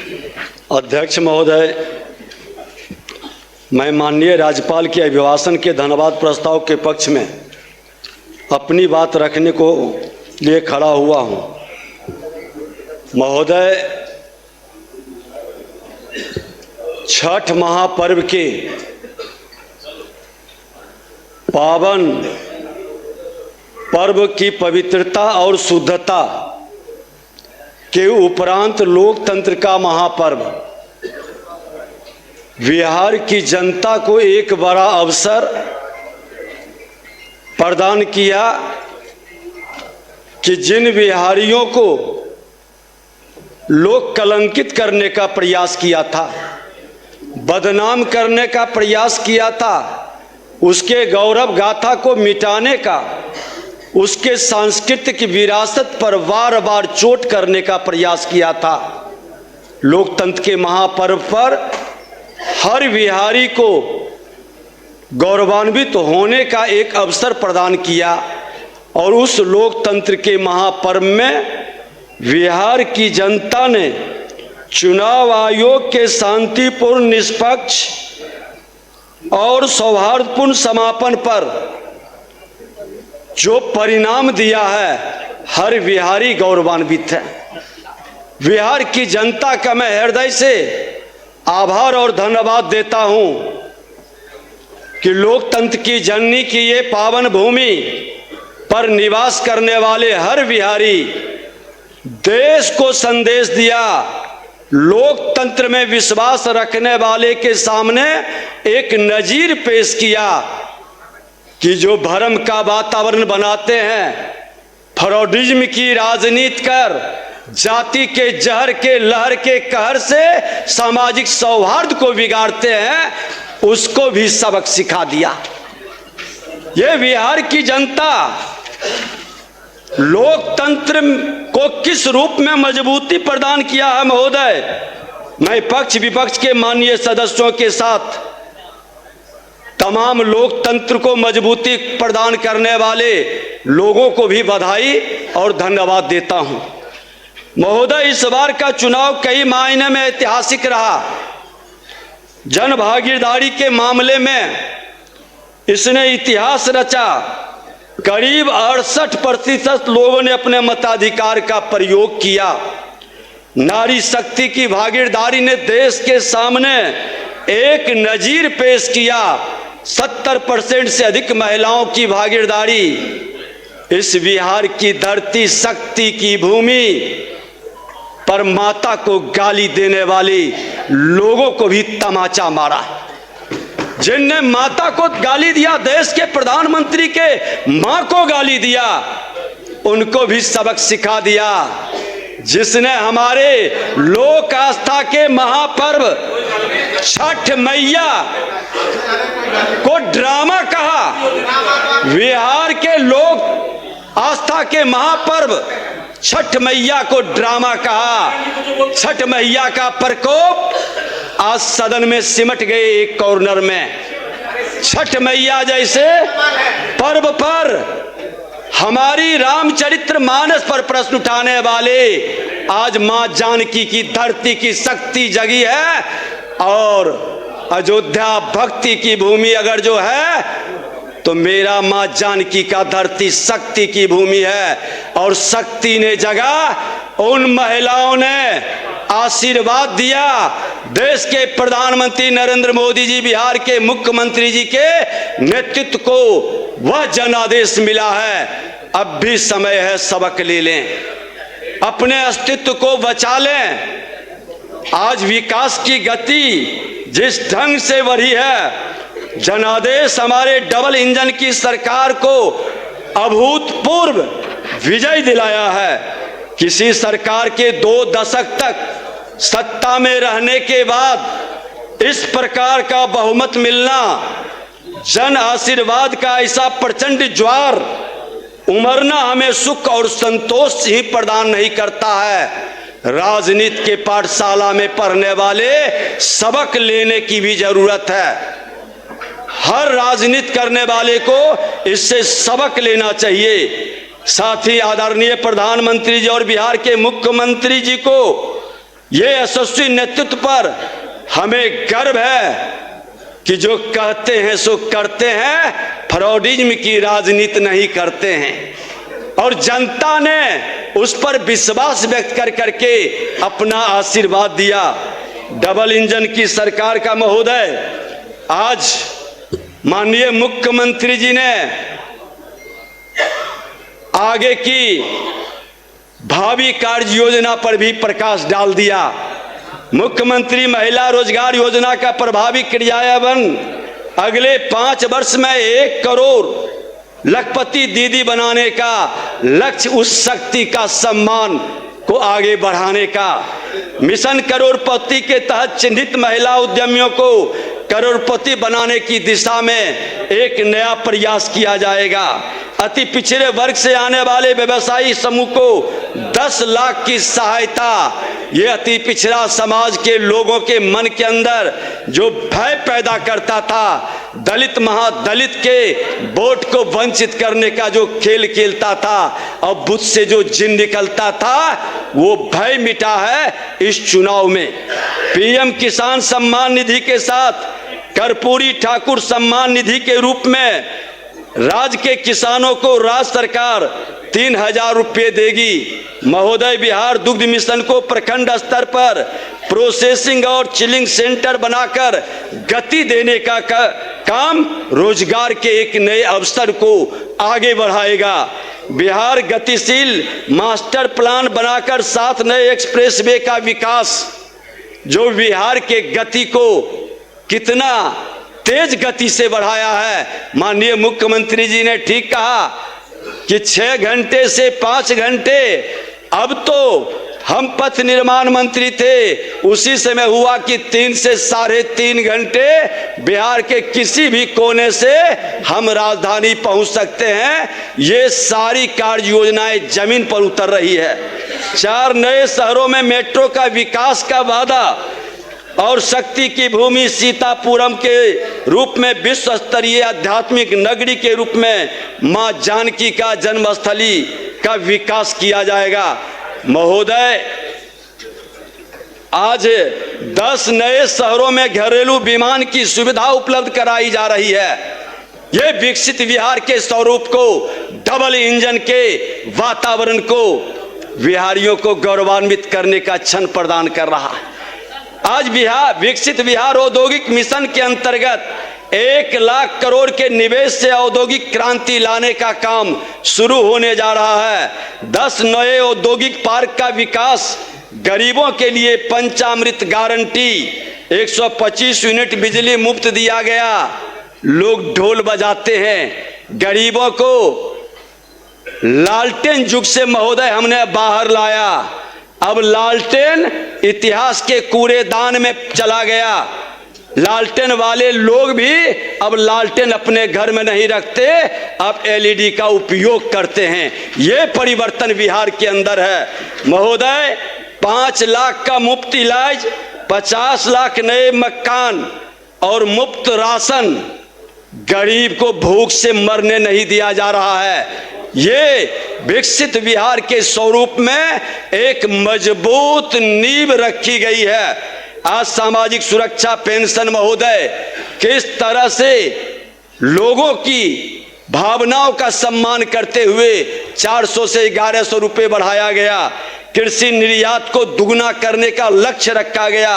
अध्यक्ष महोदय, मैं माननीय राज्यपाल के अभिभाषण के धन्यवाद प्रस्ताव के पक्ष में अपनी बात रखने को लिए खड़ा हुआ हूं। महोदय, छठ महापर्व के पावन पर्व की पवित्रता और शुद्धता के उपरांत लोकतंत्र का महापर्व बिहार की जनता को एक बड़ा अवसर प्रदान किया कि जिन बिहारियों को लोग कलंकित करने का प्रयास किया था, बदनाम करने का प्रयास किया था, उसके गौरव गाथा को मिटाने का, उसके सांस्कृतिक विरासत पर बार बार चोट करने का प्रयास किया था। लोकतंत्र के महापर्व पर हर बिहारी को गौरवान्वित होने का एक अवसर प्रदान किया और उस लोकतंत्र के महापर्व में बिहार की जनता ने चुनाव आयोग के शांतिपूर्ण, निष्पक्ष और सौहार्दपूर्ण समापन पर जो परिणाम दिया है, हर बिहारी गौरवान्वित है। बिहार की जनता का मैं हृदय से आभार और धन्यवाद देता हूं कि लोकतंत्र की जननी की ये पावन भूमि पर निवास करने वाले हर बिहारी देश को संदेश दिया। लोकतंत्र में विश्वास रखने वाले के सामने एक नजीर पेश किया कि जो भ्रम का वातावरण बनाते हैं, फ्रॉडिज्म की राजनीति कर जाति के जहर के लहर के कहर से सामाजिक सौहार्द को बिगाड़ते हैं, उसको भी सबक सिखा दिया। ये बिहार की जनता लोकतंत्र को किस रूप में मजबूती प्रदान किया है महोदय, मैं पक्ष विपक्ष के माननीय सदस्यों के साथ तमाम लोकतंत्र को मजबूती प्रदान करने वाले लोगों को भी बधाई और धन्यवाद देता हूं। महोदय, इस बार का चुनाव कई मायने में ऐतिहासिक रहा। जन भागीदारी के मामले में इसने इतिहास रचा। करीब 68% लोगों ने अपने मताधिकार का प्रयोग किया। नारी शक्ति की भागीदारी ने देश के सामने एक नजीर पेश किया। 70% से अधिक महिलाओं की भागीदारी इस बिहार की धरती, शक्ति की भूमि पर माता को गाली देने वाले लोगों को भी तमाचा मारा। जिनने माता को गाली दिया, देश के प्रधानमंत्री के मां को गाली दिया, उनको भी सबक सिखा दिया। जिसने हमारे लोक आस्था के महापर्व छठ मैया को ड्रामा कहा, बिहार के लोक आस्था के महापर्व छठ मैया को ड्रामा कहा। छठ मैया का प्रकोप आज सदन में सिमट गए एक कॉर्नर में। छठ मैया जैसे पर्व पर हमारी रामचरित्र मानस पर प्रश्न उठाने वाले आज मां जानकी की धरती की शक्ति जगी है। और अयोध्या भक्ति की भूमि अगर जो है तो मेरा मां जानकी का धरती शक्ति की भूमि है। और शक्ति ने जगा, उन महिलाओं ने आशीर्वाद दिया। देश के प्रधानमंत्री नरेंद्र मोदी जी, बिहार के मुख्यमंत्री जी के नेतृत्व को वह जनादेश मिला है। अब भी समय है, सबक ले लें, अपने अस्तित्व को बचा लें। आज विकास की गति जिस ढंग से बढ़ी है, जनादेश हमारे डबल इंजन की सरकार को अभूतपूर्व विजय दिलाया है। किसी सरकार के 2 दशक तक सत्ता में रहने के बाद इस प्रकार का बहुमत मिलना, जन आशीर्वाद का ऐसा प्रचंड ज्वार उमरना हमें सुख और संतोष ही प्रदान नहीं करता है। राजनीति के पाठशाला में पढ़ने वाले सबक लेने की भी जरूरत है। हर राजनीति करने वाले को इससे सबक लेना चाहिए। साथ ही आदरणीय प्रधानमंत्री जी और बिहार के मुख्यमंत्री जी को ये यशस्वी नेतृत्व पर हमें गर्व है कि जो कहते हैं सो करते हैं, फ्रॉडिज्म की राजनीति नहीं करते हैं। और जनता ने उस पर विश्वास व्यक्त कर करके अपना आशीर्वाद दिया। डबल इंजन की सरकार का महोदय, आज माननीय मुख्यमंत्री जी ने आगे की भावी कार्य योजना पर भी प्रकाश डाल दिया। मुख्यमंत्री महिला रोजगार योजना का प्रभावी क्रियान्वयन अगले 5 वर्ष में 1 करोड़ लखपति दीदी बनाने का लक्ष्य, उस शक्ति का सम्मान को आगे बढ़ाने का। मिशन करोड़पति के तहत चिन्हित महिला उद्यमियों को करोड़पति बनाने की दिशा में एक नया प्रयास किया जाएगा। अति पिछड़े वर्ग से आने वाले व्यवसायी समूह को 10 लाख की सहायता। ये अति पिछड़ा समाज के लोगों के मन के अंदर जो भय पैदा करता था, दलित महादलित के वोट को वंचित करने का जो खेल खेलता था और बुद्ध से जो जिन निकलता था, वो भय मिटा है इस चुनाव में। पीएम किसान सम्मान निधि के साथ कर्पूरी ठाकुर सम्मान निधि के रूप में राज्य के किसानों को राज्य सरकार 3000 रुपये देगी। महोदय, बिहार दुग्ध मिशन को प्रखंड स्तर पर प्रोसेसिंग और चिलिंग सेंटर बनाकर गति देने का काम रोजगार के एक नए अवसर को आगे बढ़ाएगा। बिहार गतिशील मास्टर प्लान बनाकर 7 नए एक्सप्रेसवे का विकास, जो बिहार के गति को कितना तेज गति से बढ़ाया है। माननीय मुख्यमंत्री जी ने ठीक कहा कि 6 घंटे से 5 घंटे, अब तो हम पथ निर्माण मंत्री थे उसी समय हुआ कि 3 से 3.5 घंटे बिहार के किसी भी कोने से हम राजधानी पहुंच सकते हैं। ये सारी कार्य योजनाएं जमीन पर उतर रही है। 4 नए शहरों में मेट्रो का विकास का वादा और शक्ति की भूमि सीतापुरम के रूप में विश्व स्तरीय आध्यात्मिक नगरी के रूप में मां जानकी का जन्मस्थली का विकास किया जाएगा। महोदय, आज 10 नए शहरों में घरेलू विमान की सुविधा उपलब्ध कराई जा रही है। ये विकसित बिहार के स्वरूप को, डबल इंजन के वातावरण को, बिहारियों को गौरवान्वित करने का क्षण प्रदान कर रहा है। आज विकसित बिहार औद्योगिक मिशन के अंतर्गत 1 लाख करोड़ के निवेश से औद्योगिक क्रांति लाने का काम शुरू होने जा रहा है। 10 नए औद्योगिक पार्क का विकास, गरीबों के लिए पंचामृत गारंटी, 125 यूनिट बिजली मुफ्त दिया गया। लोग ढोल बजाते हैं। गरीबों को लालटेन युग से महोदय हमने बाहर लाया। अब लालटेन इतिहास के कूड़ेदान में चला गया। लालटेन वाले लोग भी अब लालटेन अपने घर में नहीं रखते, अब एलईडी का उपयोग करते हैं। ये परिवर्तन बिहार के अंदर है। महोदय, 5 लाख का मुफ्त इलाज, 50 लाख नए मकान और मुफ्त राशन, गरीब को भूख से मरने नहीं दिया जा रहा है। ये विकसित बिहार के स्वरूप में एक मजबूत नींव रखी गई है। आज सामाजिक सुरक्षा पेंशन महोदय, किस तरह से लोगों की भावनाओं का सम्मान करते हुए 400 से 1100 रुपये बढ़ाया गया। कृषि निर्यात को दुगना करने का लक्ष्य रखा गया।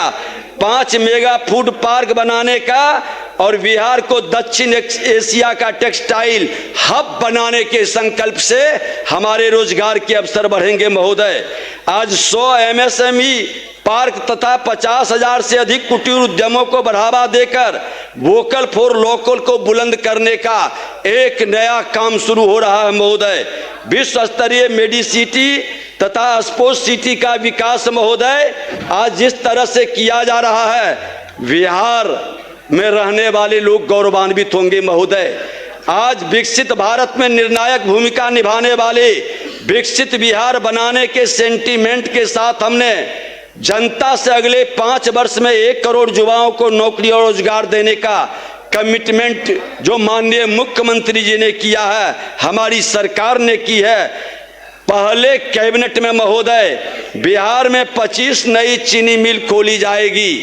5 मेगा फूड पार्क बनाने का और बिहार को दक्षिण एशिया का टेक्सटाइल हब बनाने के संकल्प से हमारे रोजगार के अवसर बढ़ेंगे। महोदय, आज 100 एमएसएमई पार्क तथा 50,000 से अधिक कुटीर उद्यमों को बढ़ावा देकर वोकल फॉर लोकल को बुलंद करने का एक नया काम शुरू हो रहा है। महोदय, विश्व स्तरीय मेडिसिटी तथा स्पोर्ट्स सिटी का विकास महोदय आज जिस तरह से किया जा रहा है, बिहार में रहने वाले लोग गौरवान्वित होंगे। महोदय, आज विकसित भारत में निर्णायक भूमिका निभाने वाले विकसित बिहार बनाने के सेंटीमेंट के साथ हमने जनता से अगले 5 वर्ष में 1 करोड़ युवाओं को नौकरी और रोजगार देने का कमिटमेंट जो माननीय मुख्यमंत्री जी ने किया है, हमारी सरकार ने की है। पहले कैबिनेट में महोदय बिहार में 25 नई चीनी मिल खोली जाएगी।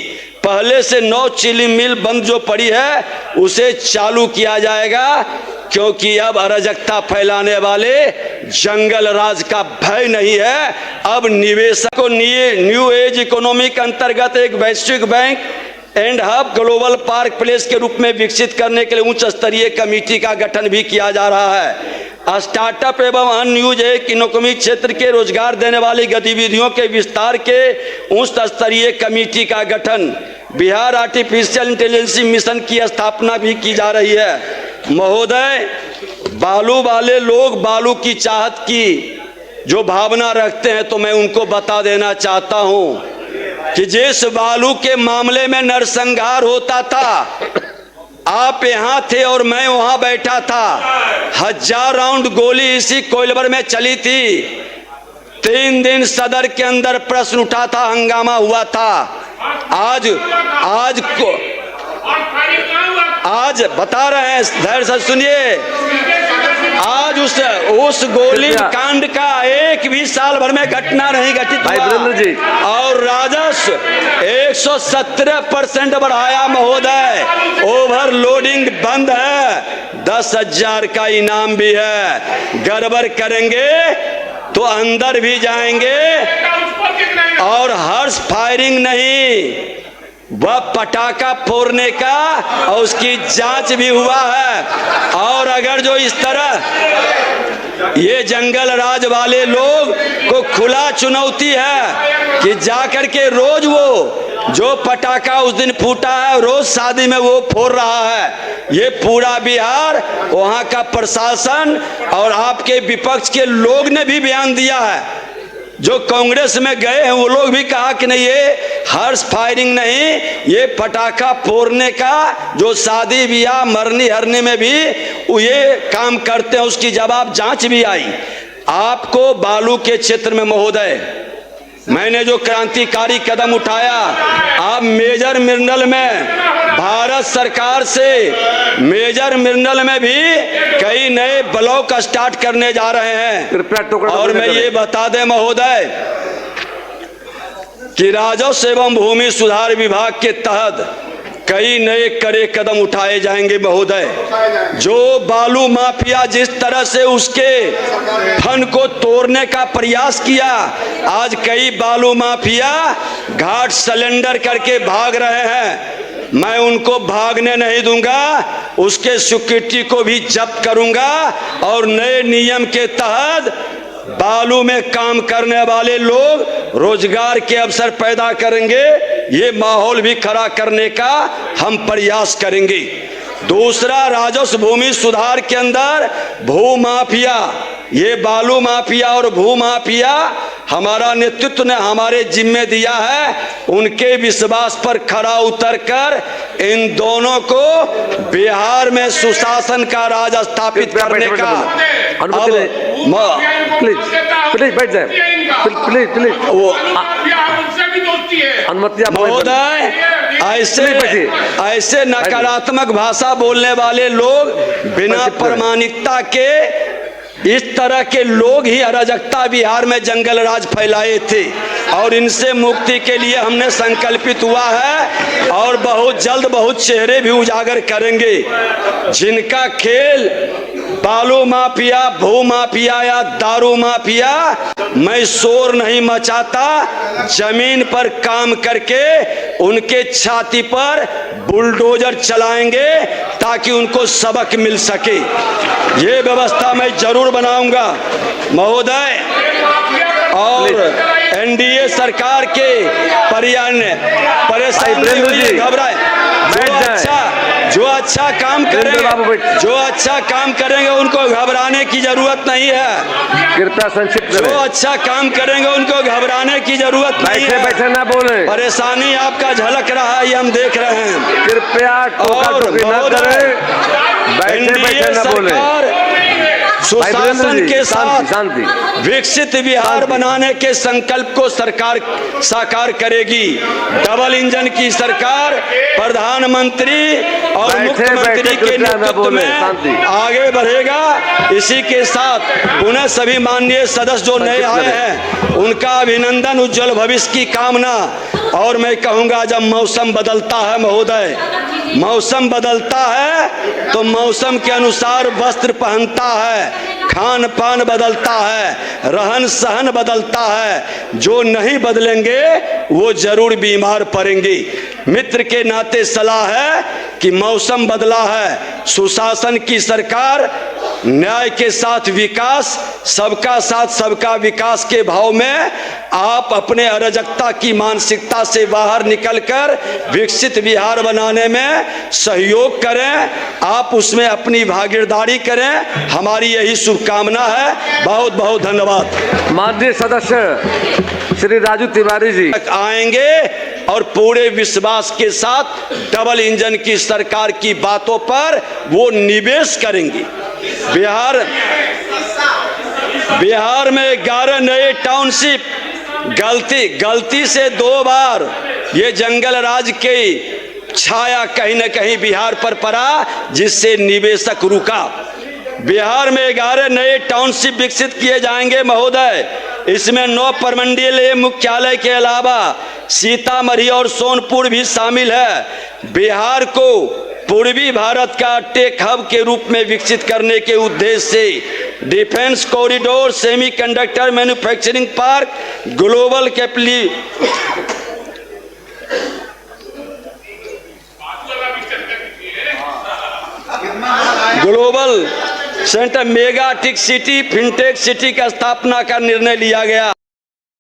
पहले से 9 चीनी मिल बंद जो पड़ी है उसे चालू किया जाएगा, क्योंकि अब अराजकता फैलाने वाले जंगल राज का भय नहीं है। अब निवेशक को न्यू एज इकोनॉमी के अंतर्गत एक वैश्विक bank and hub global park place के रूप में विकसित करने के लिए उच्च स्तरीय कमेटी का गठन भी किया जा रहा है। स्टार्टअप एवं अनयूज इकोनॉमी क्षेत्र के रोजगार देने वाली गतिविधियों के विस्तार के उच्च स्तरीय कमेटी का गठन, बिहार आर्टिफिशियल इंटेलिजेंस मिशन की स्थापना भी की जा रही है। महोदय, बालू वाले लोग बालू की चाहत की जो भावना रखते हैं, तो मैं उनको बता देना चाहता हूं कि जिस बालू के मामले में नरसंहार होता था, आप यहाँ थे और मैं वहां बैठा था, 1000 राउंड गोली इसी कोइलवर में चली थी। 3 दिन सदर के अंदर प्रश्न उठा था, हंगामा हुआ था। आज बता रहे हैं, धैर्य से सुनिए, आज उस गोली कांड का एक भी साल भर में घटना नहीं घटित हुआ और राजस्व 117% बढ़ाया महोदय। ओवरलोडिंग बंद है, 10,000 का इनाम भी है। गड़बड़ करेंगे तो अंदर भी जाएंगे और हर्ष फायरिंग नहीं, वह पटाखा फोड़ने का और उसकी जांच भी हुआ है। और अगर जो इस तरह ये जंगल राज वाले लोग को खुला चुनौती है कि जाकर के रोज वो जो पटाखा उस दिन फूटा है रोज शादी में वो फोड़ रहा है। ये पूरा बिहार, वहां का प्रशासन और आपके विपक्ष के लोग ने भी बयान दिया है। जो कांग्रेस में गए हैं वो लोग भी कहा कि नहीं, ये हर्ष फायरिंग नहीं, ये पटाखा फोड़ने का जो शादी ब्याह मरनी हरने में भी ये काम करते हैं, उसकी जवाब जांच भी आई। आपको बालू के क्षेत्र में महोदय मैंने जो क्रांतिकारी कदम उठाया, आप मेजर मिनरल में भारत सरकार से मेजर मिनरल में भी कई नए ब्लॉक स्टार्ट करने जा रहे हैं। और मैं ये बता दें महोदय कि राजस्व एवं भूमि सुधार विभाग के तहत कई नए कड़े कदम उठाए जाएंगे महोदय। जो बालू माफिया जिस तरह से उसके फन को तोड़ने का प्रयास किया, आज कई बालू माफिया घाट सिलेंडर करके भाग रहे हैं। मैं उनको भागने नहीं दूंगा, उसके सिक्योरिटी को भी जब्त करूंगा और नए नियम के तहत बालू में काम करने वाले लोग रोजगार के अवसर पैदा करेंगे। ये माहौल भी खड़ा करने का हम प्रयास करेंगे। दूसरा, राजस्व भूमि सुधार के अंदर भू माफिया, ये बालू माफिया और भू माफिया हमारा नेतृत्व ने हमारे जिम्मे दिया है। उनके विश्वास पर खरा उतरकर इन दोनों को बिहार में सुशासन का राज स्थापित करने का प्लीज बैठ जाए, प्लीज वो अनुमति महोदय। ऐसे नकारात्मक भाषा बोलने वाले लोग बिना प्रमाणिकता के, इस तरह के लोग ही अराजकता बिहार में जंगल राज फैलाए थे और इनसे मुक्ति के लिए हमने संकल्पित हुआ है और बहुत जल्द बहुत चेहरे भी उजागर करेंगे। जिनका खेल बालू माफिया, भू माफिया या दारू माफिया, मैं शोर नहीं मचाता, जमीन पर काम करके उनके छाती पर बुलडोजर चलाएंगे ताकि उनको सबक मिल सके। ये व्यवस्था मैं जरूर बनाऊंगा महोदय। और एनडीए सरकार के परेशानी घबराए, जो अच्छा काम करेंगे उनको घबराने की जरूरत नहीं है। कृपया संक्षिप्त जो अच्छा काम करेंगे उनको घबराने की जरूरत नहीं है। बैठे न बोले, परेशानी आपका झलक रहा है, ये हम देख रहे हैं। कृपया और बैठे न बोले। सुशासन के साथ शांति। विकसित बिहार बनाने के संकल्प को सरकार साकार करेगी। डबल इंजन की सरकार प्रधानमंत्री और मुख्यमंत्री के नेतृत्व में आगे बढ़ेगा। इसी के साथ पुनः सभी माननीय सदस्य जो नए आए हैं उनका अभिनंदन, उज्जवल भविष्य की कामना। और मैं कहूँगा जब मौसम बदलता है महोदय, मौसम बदलता है तो मौसम के अनुसार वस्त्र पहनता है, खान पान बदलता है, रहन सहन बदलता है। जो नहीं बदलेंगे वो जरूर बीमार पड़ेंगे। मित्र के नाते सलाह है कि मौसम बदला है, सुशासन की सरकार न्याय के साथ विकास, सबका साथ सबका विकास के भाव में आप अपने अराजकता की मानसिकता से बाहर निकलकर विकसित बिहार बनाने में सहयोग करें, आप उसमें अपनी भागीदारी करें। हमारी यही शुभकामना है। बहुत बहुत धन्यवाद। माननीय सदस्य श्री राजू तिवारी जी आएंगे और पूरे विश्वास के साथ डबल इंजन की सरकार की बातों पर वो निवेश करेंगे। बिहार में 11 नए टाउनशिप, गलती से 2 बार ये जंगल राज की छाया कहीं न कहीं बिहार पर पड़ा, जिससे निवेशक रुका। बिहार में 11 नए टाउनशिप विकसित किए जाएंगे महोदय। इसमें 9 प्रमंडलीय मुख्यालय के अलावा सीतामढ़ी और सोनपुर भी शामिल है। बिहार को पूर्वी भारत का टेक हब के रूप में विकसित करने के उद्देश्य से defence corridor, semiconductor manufacturing park, global centre, mega tech city, fintech city का स्थापना का निर्णय लिया गया।